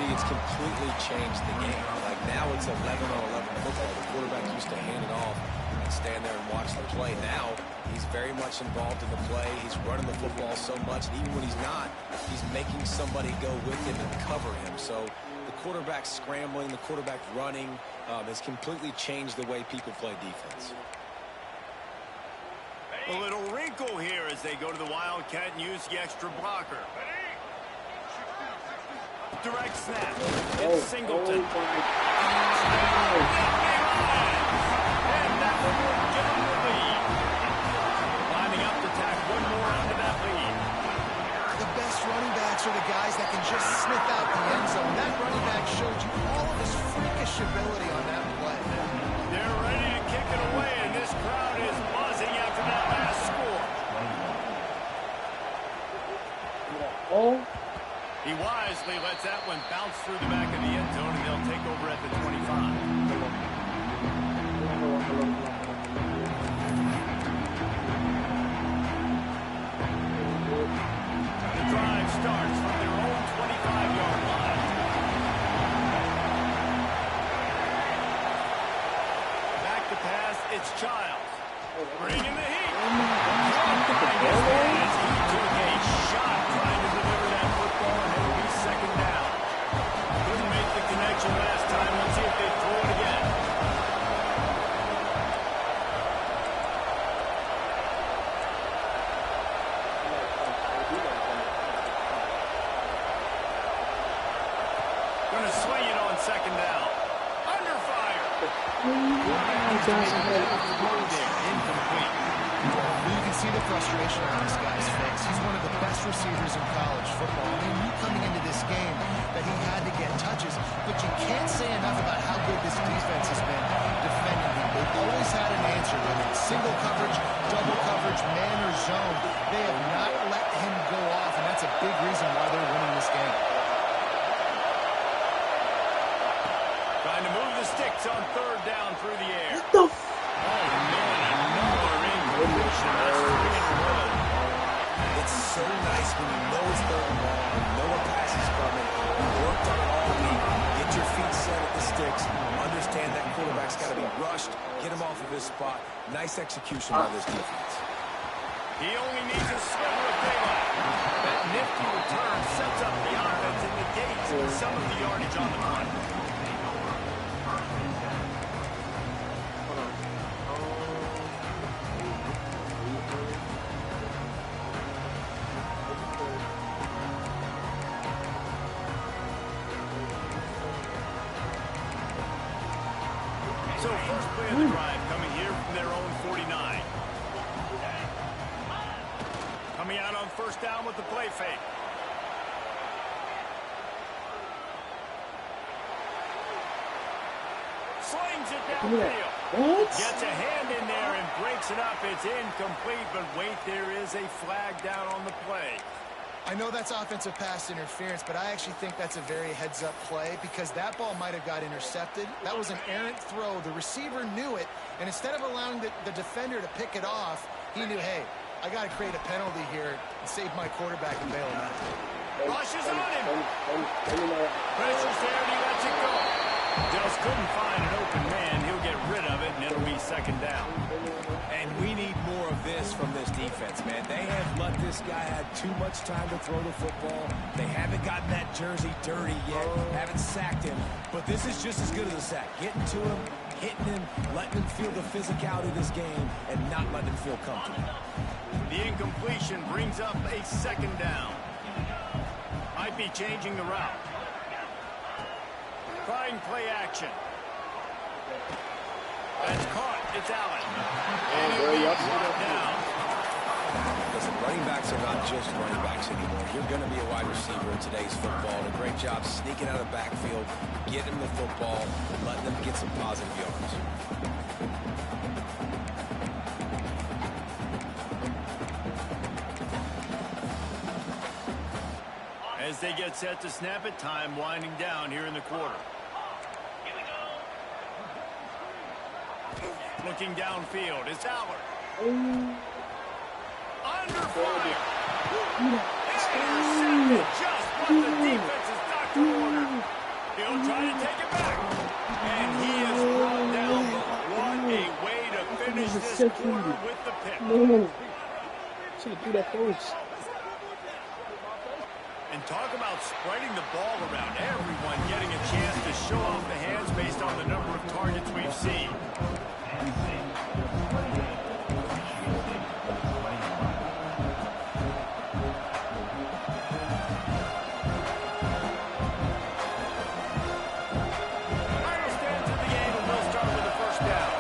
Speaker 3: It's completely changed the game. Like now it's 11-on-11 football. The quarterback used to hand it off and stand there and watch the play. Now he's very much involved in the play. He's running the football so much, and even when he's not, he's making somebody go with him and cover him. So the quarterback scrambling, the quarterback running has completely changed the way people play defense.
Speaker 1: A little wrinkle here as they go to the Wildcat and use the extra blocker. Direct snap. It's Singleton. And that one will give him the lead. Lining up to tack one more onto that lead.
Speaker 2: The best running backs are the guys that can just sniff out the end zone. That running back showed you all of his freakish ability on that play.
Speaker 1: They're ready to kick it away, and this crowd is buzzing after that last score. He wisely lets that one bounce through the back of the end zone, and they'll take over at the 25. The drive starts from their own 25-yard line. Back to pass, it's Childs. Bringing the heat. As he took a shot trying to deliver that football, and it will be 2nd down. Couldn't make the connection last time. Let's see if they throw it again. Going to swing it on 2nd down. Under fire. Incomplete.
Speaker 2: You can see the frustration on this guy's face. He's one of the best receivers in college football. I mean, knew coming into this game that he had to get touches, but you can't say enough about how good this defense has been defending him. They've always had an answer, whether it's single coverage, double coverage, man or zone. They have not let him go off, and that's a big reason why they're winning this game.
Speaker 1: Trying to move the sticks on 3rd down through the air.
Speaker 4: What the f?
Speaker 1: Oh, man, another incompletion. That's 3 in a row.
Speaker 3: It's so nice when you know it's 3rd and long, you know a pass is coming, you worked on it all week, get your feet set at the sticks, understand that quarterback's got to be rushed, get him off of his spot. Nice execution by this defense.
Speaker 1: He only needs a sliver of daylight. That nifty return sets up the offense and negates some of the yardage on the punt. So first play of the drive coming here from their own 49. Coming out on first down with the play fake. Slings it downfield.
Speaker 4: What?
Speaker 1: Gets a hand in there and breaks it up. It's incomplete, but wait, there is a flag down on the play.
Speaker 2: I know that's offensive pass interference, but I actually think that's a very heads-up play because that ball might have got intercepted. That was an errant throw. The receiver knew it, and instead of allowing the defender to pick it off, he knew, hey, I got to create a penalty here and save my quarterback and bail him out.
Speaker 1: Rushes on him. Pressure's there, and he lets it go. Just couldn't find an open man. He'll get rid of it, and it'll be second down.
Speaker 3: And we need more of this from this defense, man. They have let this guy have too much time to throw the football. They haven't gotten that jersey dirty yet, haven't sacked him. But this is just as good as a sack. Getting to him, hitting him, letting him feel the physicality of this game, and not letting him feel comfortable.
Speaker 1: The incompletion brings up a second down. Might be changing the route. Trying play action. That's caught. It's Allen. And he'll be brought down.
Speaker 3: Listen, running backs are not just running backs anymore. You're going to be a wide receiver in today's football. And a great job sneaking out of the backfield, getting the football, and letting them get some positive yards.
Speaker 1: As they get set to snap it, time winding down here in the quarter. Looking downfield, it's Allard. Under fire. Intercepted just what the defense is doctor ordered. He'll try to take it back. And he is brought down. What a way to finish this quarter with the pick.
Speaker 4: No. Should have threw that first.
Speaker 1: And talk about spreading the ball around. Everyone getting a chance to show off the hands based on the number of targets we've seen. Final stands of the game, and we'll start with the first down.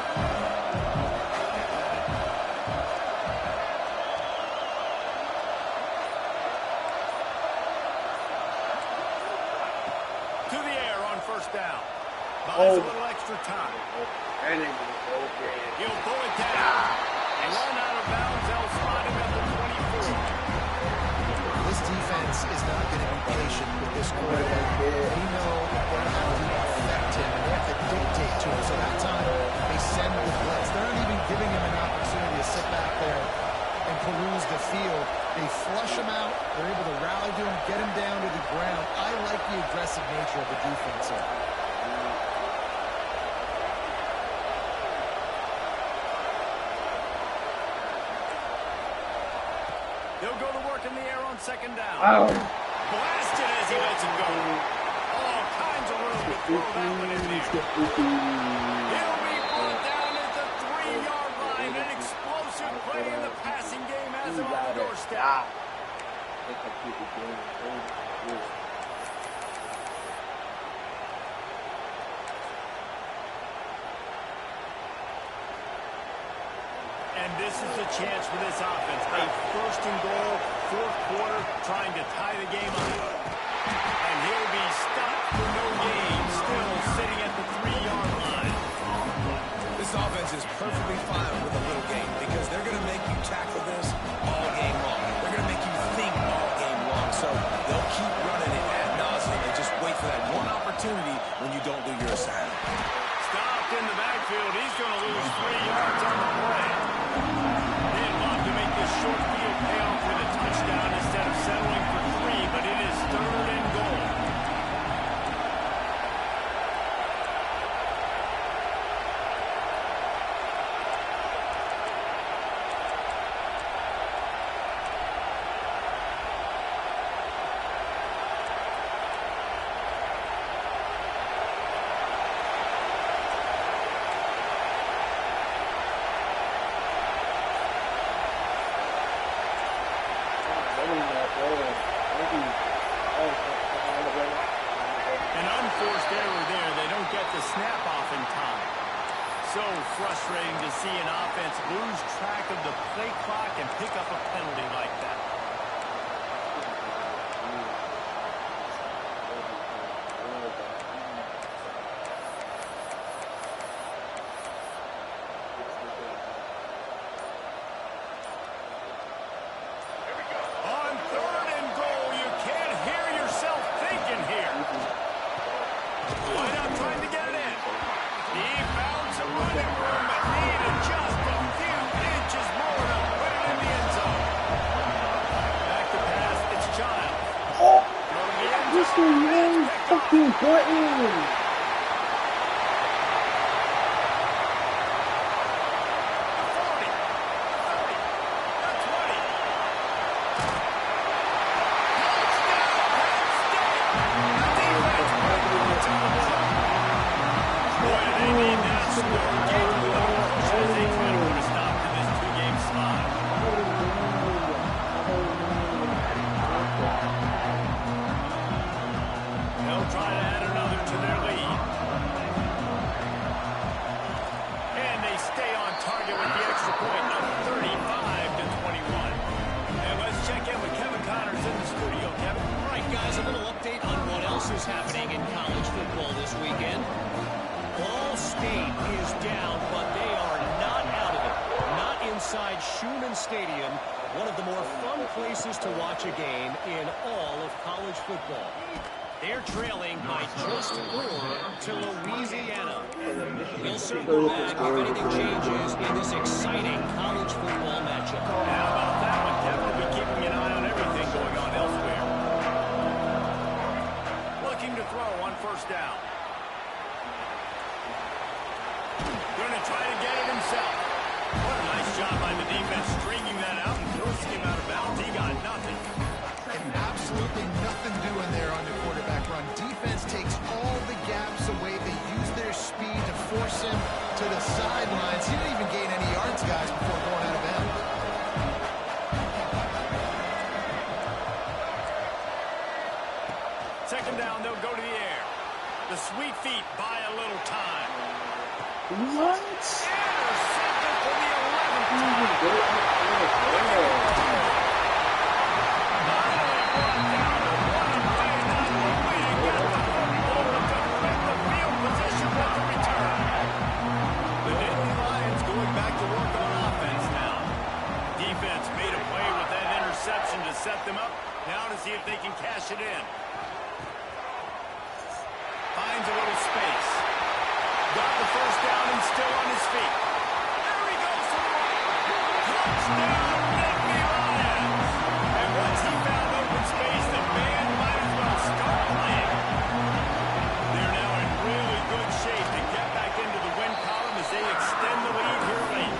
Speaker 1: To the air on first down. Buys a little extra time. He'll pull it down. Run out of bounds. They'll spot him at the 24.
Speaker 2: This defense is not going to be patient with this quarterback. They know they have to affect him, and they have to dictate to him. So that time, they send the blitz. They're not even giving him an opportunity to sit back there and peruse the field. They flush him out. They're able to rally to him, get him down to the ground. I like the aggressive nature of the defense here.
Speaker 1: They'll go to work in the air on second down.
Speaker 4: Wow.
Speaker 1: Blasted as he lets it go. All kinds of room to throw that one in there. He'll be brought down at the 3-yard line. An explosive play in the passing game has him on the doorstep. And this is the chance for this offense. A first and goal, fourth quarter, trying to tie the game up. And he'll be stopped for no gain, still sitting at the 3-yard line.
Speaker 3: This offense is perfectly fine with a little game because they're going to make you tackle this all game long. They're going to make you think all game long. So they'll keep running it ad nauseum and just wait for that one opportunity when you don't do your assignment.
Speaker 1: Stopped in the backfield. He's going to lose 3 yards on the play. They'd love to make this short field pay off with a touchdown instead of settling for 3, but it is third and goal. An unforced error there. They don't get the snap off in time. So frustrating to see an offense lose track of the play clock and pick up a penalty like that.
Speaker 5: Stadium, one of the more fun places to watch a game in all of college football. They're trailing by just 4 to Louisiana. We'll circle back if anything changes in this exciting college football matchup.
Speaker 1: How about that one, Kevin? We'll be keeping an eye on everything going on elsewhere. Looking to throw on first down. Going to try to get it himself. What a nice job by the defense stringing that out and forcing him out of bounds. He got nothing.
Speaker 2: And absolutely nothing doing there on the quarterback run. Defense takes all the gaps away. They use their speed to force him to the sidelines. He didn't even gain any yards, guys, before going out of bounds.
Speaker 1: Second down, they'll go to the air. The sweet feet buy a little time.
Speaker 4: What?
Speaker 1: Intercepted for the 11th time. The Nittany Lions going back to work on offense now. Defense made a play with that interception to set them up. Now to see if they can cash it in. Finds a little space. Got the first down and still on his feet. There he goes to the right. Touchdown, Nittany Lions. And once he found open space, the man might as well start playing. They're now in really good shape to get back into the win column as they extend the lead here late.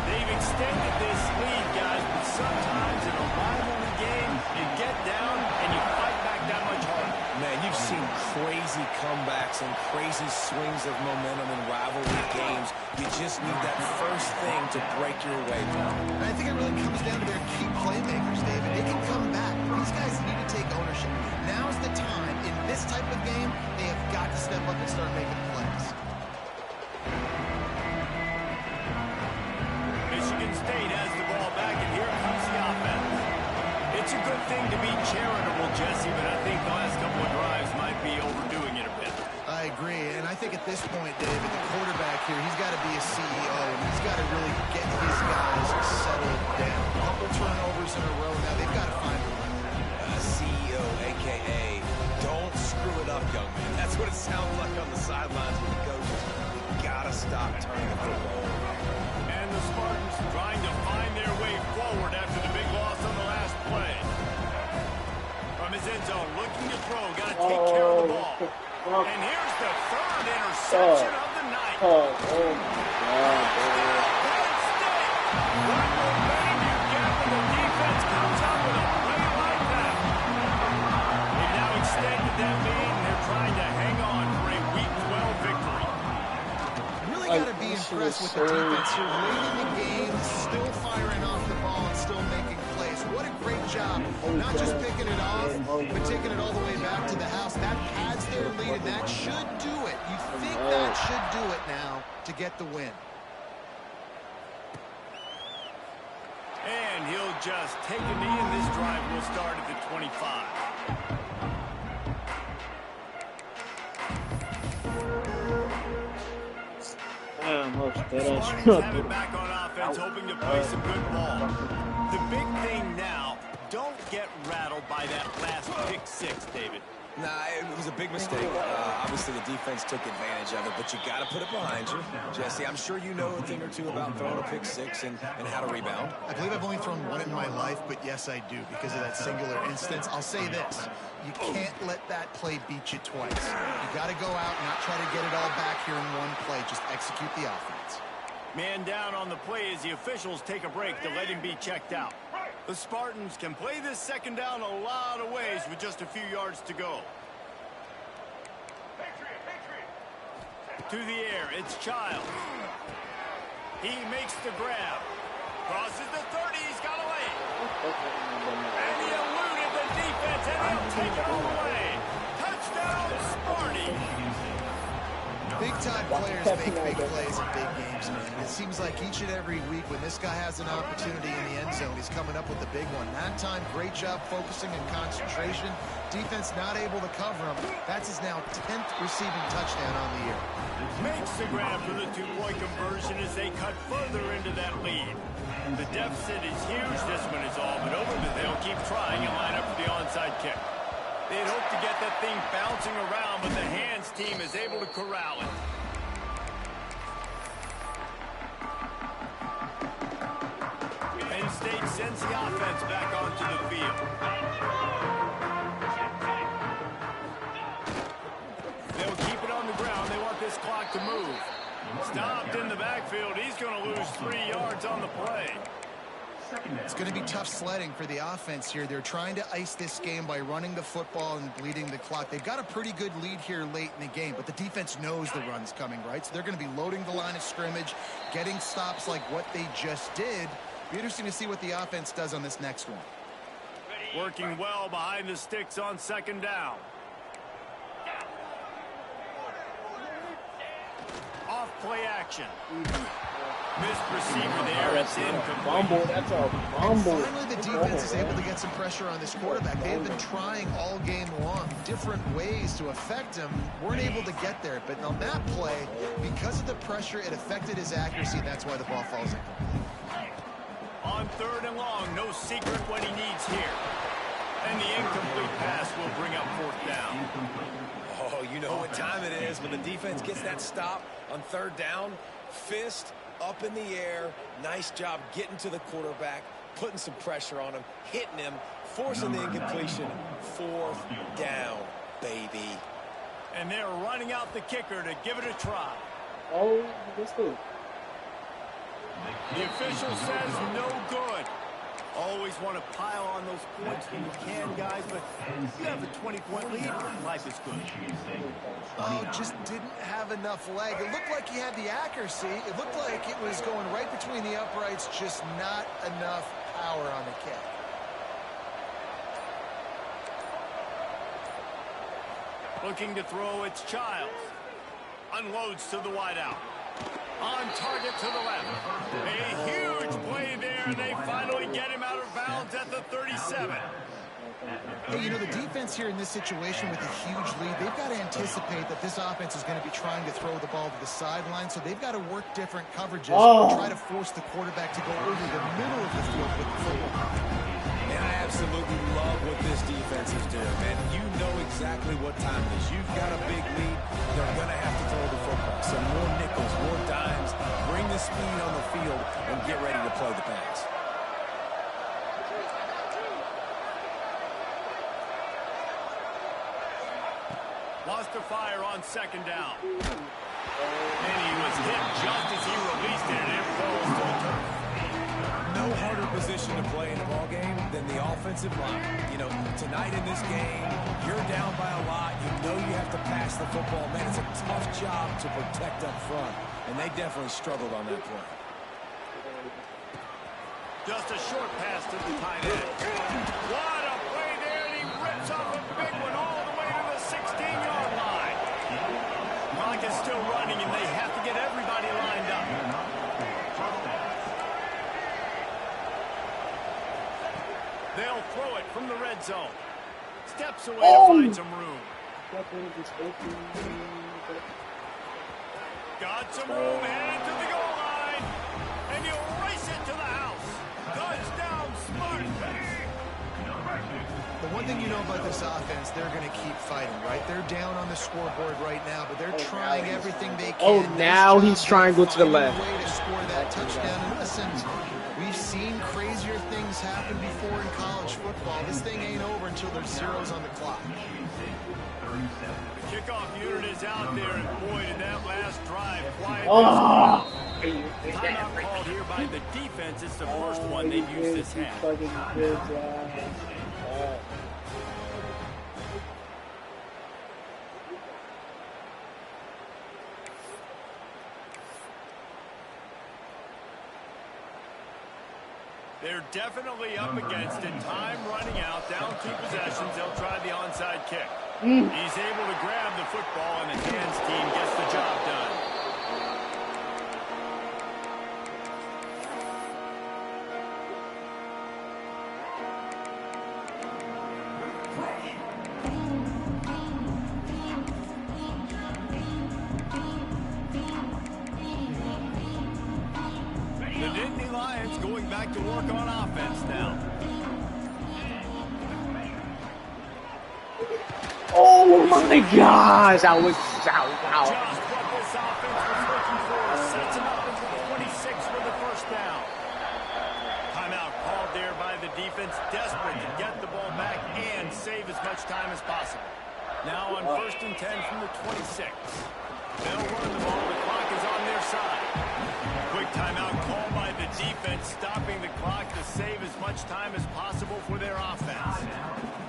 Speaker 1: They've extended this lead, guys, but sometimes in a rivalry game, you get down and you fight back that much harder.
Speaker 3: Man, you've seen crazy comebacks and crazy swings of momentum in rivalry games. You just need that first thing to break your way down.
Speaker 2: And I think it really comes down to their key playmakers, David. They can come back. These guys need to take ownership. Now's the time. In this type of game, they have got to step up and start making plays.
Speaker 1: Michigan State has the ball back, and here comes the offense. It's a good thing to be charitable, Jesse, but I think the last couple of drives might be overdoing it a bit.
Speaker 2: I agree, and I think at this point, David, the quarterback here, he's got to be a CEO, and he's got to really get his guys settled down. A couple turnovers in a row now. They've got to find a way.
Speaker 3: CEO, a.k.a. don't screw it up, young man. That's what it sounds like on the sidelines with the coaches. You got to stop turning the football over.
Speaker 1: And the Spartans trying to find their way forward after the big loss on the last play. From his end zone, looking to throw, got to take care of the ball. And here's the third interception of the night.
Speaker 4: Oh, my God,
Speaker 1: Penn State. What momentum you get when the defense comes up with a play like that. They've now extended that lead, and they're trying to hang on for a Week 12 victory.
Speaker 2: Really got to be impressed with the defense here. Late in the game, still firing off the ball and still making plays. What a great job. Not just picking it off, but taking it all the way back to the house. That pads their lead, and that should do it. You think that should do it now to get the win.
Speaker 1: And he'll just take a knee, and this drive will start at the 25. Spartans have it back on offense, hoping to play some good ball. The big thing now, don't get rattled by that last pick six, David.
Speaker 3: Nah, it was a big mistake. Obviously, the defense took advantage of it, but you got to put it behind you. Jesse, I'm sure you know a thing or two about throwing a pick six and how to rebound.
Speaker 2: I believe I've only thrown one in my life, but yes, I do, because of that singular instance. I'll say this. You can't let that play beat you twice. You got to go out and not try to get it all back here in one play. Just execute the offense.
Speaker 1: Man down on the play as the officials take a break to let him be checked out. The Spartans can play this second down a lot of ways with just a few yards to go. To the air, it's Child. He makes the grab. Crosses the 30, he's got away. And he eluded the defense, and he'll take it all the way. Touchdown, Sparty.
Speaker 2: Big-time players make big plays in big games, man. It seems like each and every week when this guy has an opportunity in the end zone, he's coming up with a big one. That time, great job focusing and concentration. Defense not able to cover him. That's his now 10th receiving touchdown on the year.
Speaker 1: Makes the grab for the two-point conversion as they cut further into that lead. The deficit is huge. This one is all but over, but they'll keep trying and line up for the onside kick. They'd hope to get that thing bouncing around, but the hands team is able to corral it. Penn State sends the offense back onto the field. They'll keep it on the ground. They want this clock to move. Stopped in the backfield. He's going to lose 3 yards on the play.
Speaker 2: It's going to be tough sledding for the offense here. They're trying to ice this game by running the football and bleeding the clock. They've got a pretty good lead here late in the game, but the defense knows the run's coming, right? So they're going to be loading the line of scrimmage, getting stops like what they just did. Be interesting to see what the offense does on this next one.
Speaker 1: Working well behind the sticks on second down. Off play action. Missed receiver there. It's incomplete.
Speaker 4: That's a fumble.
Speaker 2: Finally, the defense is able to get some pressure on this quarterback. They have been trying all game long different ways to affect him. Weren't able to get there. But on that play, because of the pressure, it affected his accuracy, and that's why the ball falls incomplete.
Speaker 1: On third and long, no secret what he needs here. And the incomplete pass will bring up fourth down.
Speaker 3: Oh, you know what time it is when the defense gets that stop on third down. Fist up in the air. Nice job getting to the quarterback, putting some pressure on him, hitting him, forcing the incompletion. Fourth down, baby.
Speaker 1: And they're running out the kicker to give it a try.
Speaker 4: Oh, this dude.
Speaker 1: The official says no good. Always want to pile on those points when you can, guys, but you have a 20-point lead. Life is good.
Speaker 2: Oh, just didn't have enough leg. It looked like he had the accuracy. It looked like it was going right between the uprights, just not enough power on the kick.
Speaker 1: Looking to throw, it's Childs. Unloads to the wideout. On target to the left. A huge play there, and they finally get him out of bounds at the 37.
Speaker 2: Hey, you know, the defense here in this situation with a huge lead, they've got to anticipate that this offense is going to be trying to throw the ball to the sideline, so they've got to work different coverages and try to force the quarterback to go over the middle of the field with the football.
Speaker 3: And I absolutely love what this defense is doing, man. You know exactly what time it is. You've got a big lead. They're going to have to throw the football. Some more nickels, more dimes. Bring the speed on the field and get ready to play the pass.
Speaker 1: Wants to fire on second down. And he was hit just as he released it, and it falls to the turf.
Speaker 3: No harder position to play in a ball game than the offensive line. You know, tonight in this game, you're down by a lot. You know you have to pass the football. Man, it's a tough job to protect up front, and they definitely struggled on that play.
Speaker 1: Just a short pass to the tight end. What a play there, and he rips off a big one all the way to the 16-yard line. Clock is still running, and they have to get everybody lined up. They'll throw it from the red zone. Steps away to find some room. Got some room, headed to the goal line. And you race it to the house. Touchdown, Spartans.
Speaker 2: The one thing you know about this offense, they're going to keep fighting, right? They're down on the scoreboard right now, but they're trying everything they can.
Speaker 4: Oh, now he's trying to go to the left.
Speaker 2: Way to score that touchdown. And listen, we've seen crazier things happen before in college football. This thing ain't over until there's zeros on the clock.
Speaker 1: The kickoff unit is out there, and boy, did that last drive quiet. Timeout called here by the defense. It's the first one they've used this half. They're definitely up against it. Time running out, down 2 possessions. They'll try the onside kick. He's able to grab the football, and the hands team gets the job done. Going back to work on offense now.
Speaker 4: Oh my gosh! I was out.
Speaker 1: Just what this offense was looking for. Sets him up into 26 for the first down. Timeout called there by the defense, desperate to get the ball back and save as much time as possible. Now on 1st and 10 from the 26. They'll run the ball. The clock is on their side. Quick timeout called by the defense, stopping the clock to save as much time as possible for their offense.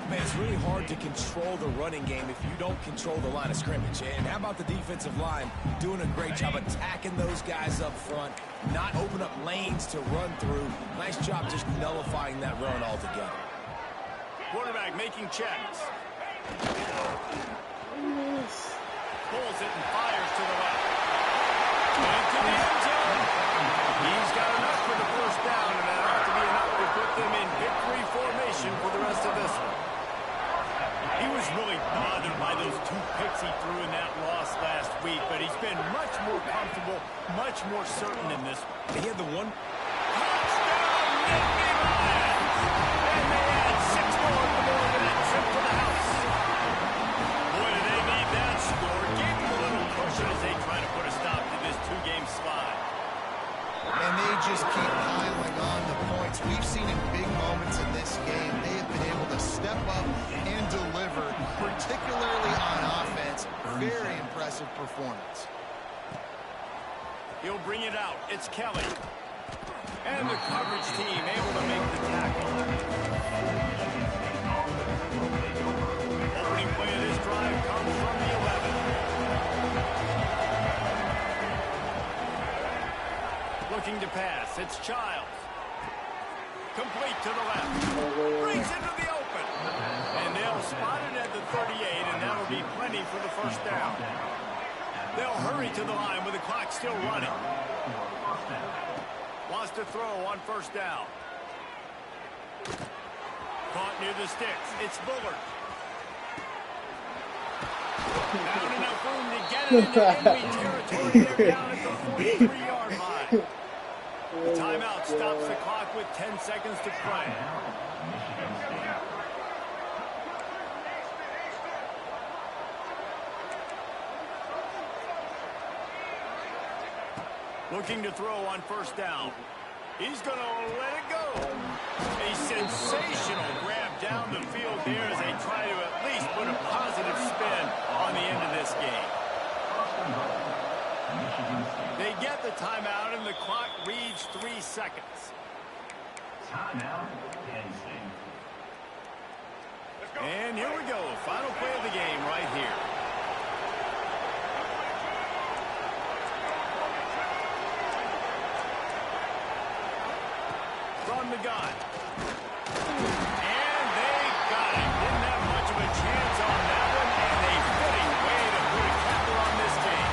Speaker 3: Man, it's really hard to control the running game if you don't control the line of scrimmage. And how about the defensive line doing a great job attacking those guys up front, not open up lanes to run through. Nice job just nullifying that run altogether.
Speaker 1: Quarterback making checks. Pulls it and fires to the left. Into the end zone. He's got enough for the first down, and that ought to be enough to put them in victory formation for the rest of this one. He was really bothered by those 2 picks he threw in that loss last week, but he's been much more comfortable, much more certain in this one.
Speaker 3: He had the one.
Speaker 1: Touchdown, Nittany Lions! And they add 6 more to that trip to the house. Boy, do they need that score. Gave them a little cushion as they try to put a stop to this 2-game slide.
Speaker 2: And they just keep piling on the points. We've seen in big moments in this game, they have been able to step up and deliver, particularly on offense. Very impressive performance.
Speaker 1: He'll bring it out. It's Kelly. And the coverage team able to make the tackle. Opening play of this drive comes from the 11. Looking to pass. It's Childs. Complete to the left. Brings into the open. And they'll spot it at the 38, and that'll be plenty for the first down. They'll hurry to the line with the clock still running. Wants to throw on first down. Caught near the sticks. It's Bullard. Not enough room to get it into enemy territory. They're down at the 43-yard line. The timeout stops the clock with 10 seconds to play. Looking to throw on first down. He's going to let it go. A sensational grab down the field there as they try to at least put a positive spin on the end of this game. They get the timeout, and the clock reads 3 seconds. And here we go. Final play of the game right here. From the gun. And they got it. Didn't have much of a chance on that one, and a fitting way to put a capper on this game.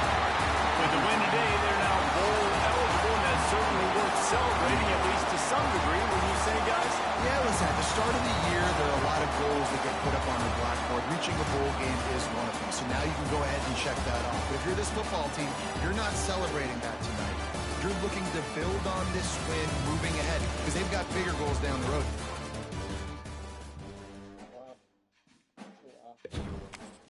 Speaker 1: With the win today, they're now bowl eligible, and that's certainly worth celebrating, at least to some degree, wouldn't you say, guys?
Speaker 2: Yeah, listen, at the start of the year, there are a lot of goals that get put up on the blackboard. Reaching a bowl game is one of them. So now you can go ahead and check that off. But if you're this football team, you're not celebrating that tonight. You're looking to build on this win moving ahead because they've got bigger goals down the road.